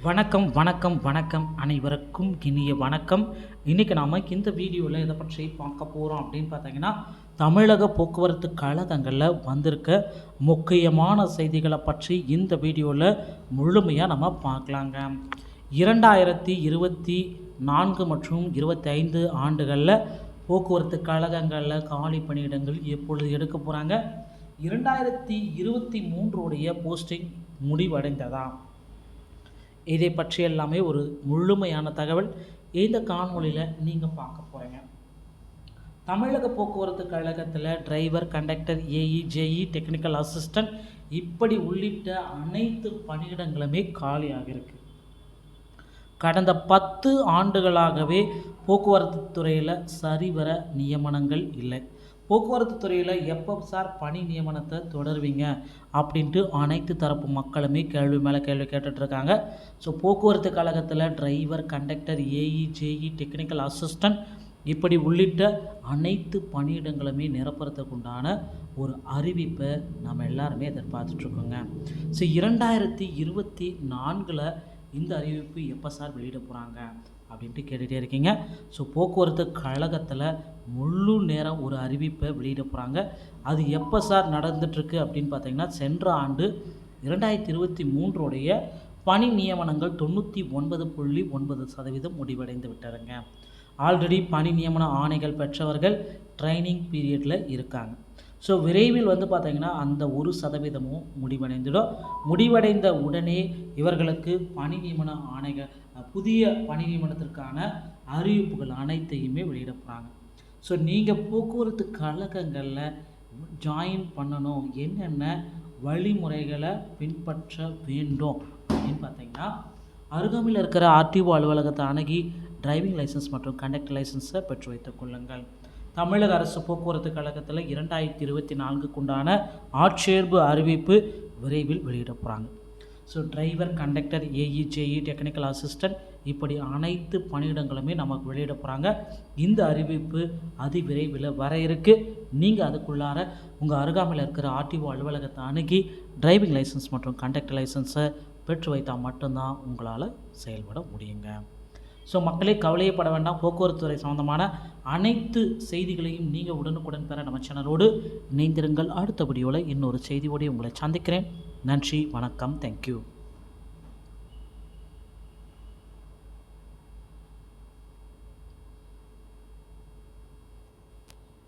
வணக்கம் வணக்கம் வணக்கம் அனைவருக்கும் இனிய வணக்கம். இன்றைக்கி நாம் இந்த வீடியோவில் இதை பற்றி பார்க்க போகிறோம் அப்படின்னு பார்த்தீங்கன்னா, தமிழக போக்குவரத்து கழகங்களில் வந்திருக்க முக்கியமான செய்திகளை பற்றி இந்த வீடியோவில் முழுமையாக நம்ம பார்க்கலாங்க. 2024 மற்றும் 25 ஆண்டுகளில் போக்குவரத்து கழகங்களில் காலி பணியிடங்கள் எப்பொழுது எடுக்க போகிறாங்க, 2023 போஸ்டிங் முடிவடைந்ததா, இதை பற்றி எல்லாமே ஒரு முழுமையான தகவல் இந்த காணொலியில் நீங்கள் பார்க்க போகிறீங்க. தமிழக போக்குவரத்து கழகத்தில் driver, conductor, AE, JE, technical assistant இப்படி உள்ளிட்ட அனைத்து பணியிடங்களுமே காலியாக இருக்குது. கடந்த 10 ஆண்டுகளாகவே போக்குவரத்து துறையில் சரிவர நியமனங்கள் இல்லை. போக்குவரத்து துறையில் எப்போ சார் பணி நியமனத்தை தொடருவீங்க அப்படின்ட்டு அனைத்து தரப்பு மக்களுமே கேள்வி மேலே கேள்வி கேட்டுட்ருக்காங்க. ஸோ போக்குவரத்து கழகத்தில் driver, conductor, AE, JE, technical assistant இப்படி உள்ளிட்ட அனைத்து பணியிடங்களுமே நிரப்புறதுக்கு உண்டான ஒரு அறிவிப்பை நம்ம எல்லாருமே எதிர்பார்த்துட்ருக்கோங்க. ஸோ 2024 இந்த அறிவிப்பு எப்போ சார் வெளியிட போகிறாங்க அப்படின்ட்டு கேட்டுகிட்டே இருக்கீங்க. ஸோ போக்குவரத்து கழகத்தில் முழு நேரம் ஒரு அறிவிப்பை வெளியிட போகிறாங்க. அது எப்போ சார் நடந்துகிட்ருக்கு அப்படின்னு பார்த்தீங்கன்னா, சென்ற ஆண்டு 2023 பணி நியமனங்கள் 99.9% முடிவடைந்து விட்டாருங்க. ஆல்ரெடி பணி நியமன ஆணைகள் பெற்றவர்கள் ட்ரைனிங் பீரியடில் இருக்காங்க. ஸோ விரைவில் பார்த்திங்கன்னா அந்த 1% முடிவடைந்துடும். முடிவடைந்த உடனே இவர்களுக்கு பணி நியமன ஆணைகள், புதிய பணி நியமனத்திற்கான அறிவிப்புகள் அனைத்தையுமே வெளியிட போகிறாங்க. ஸோ நீங்கள் போக்குவரத்து கழகங்களில் ஜாயின் பண்ணணும், என்னென்ன வழிமுறைகளை பின்பற்ற வேண்டும் அப்படின்னு பார்த்தீங்கன்னா, அருகாமையில் இருக்கிற ஆர்டிஓ அலுவலகத்தை அணுகி டிரைவிங் லைசன்ஸ் மற்றும் கண்டக்டர் லைசன்ஸை பெற்று வைத்துக் கொள்ளுங்கள். தமிழக அரசு போக்குவரத்து கழகத்தில் 2024 ஆட்சேர்ப்பு அறிவிப்பு விரைவில் வெளியிட போகிறாங்க. So driver, conductor, AE, JE, technical assistant இப்படி அனைத்து பணியிடங்களுமே நமக்கு வெளியிட போகிறாங்க. இந்த அறிவிப்பு அதி விரைவில் வர இருக்குது. நீங்கள் அதுக்குள்ளார உங்கள் அருகாமையில் இருக்கிற ஆர்டிஓ அலுவலகத்தை அணுகி டிரைவிங் லைசன்ஸ் மற்றும் கண்டக்டர் லைசன்ஸை பெற்று வைத்தால் மட்டும்தான் உங்களால் செயல்பட முடியுங்க. ஸோ மக்களே, கவலையப்பட வேண்டாம். போக்குவரத்து துறை சம்பந்தமான அனைத்து செய்திகளையும் நீங்கள் உடனுக்குடன் பெற நம்ம சேனலோடு இணைந்திருங்கள். அடுத்த வீடியோவில் இன்னொரு செய்தியோடு உங்களை சந்திக்கிறேன். நன்றி, வணக்கம், தேங்க்யூ.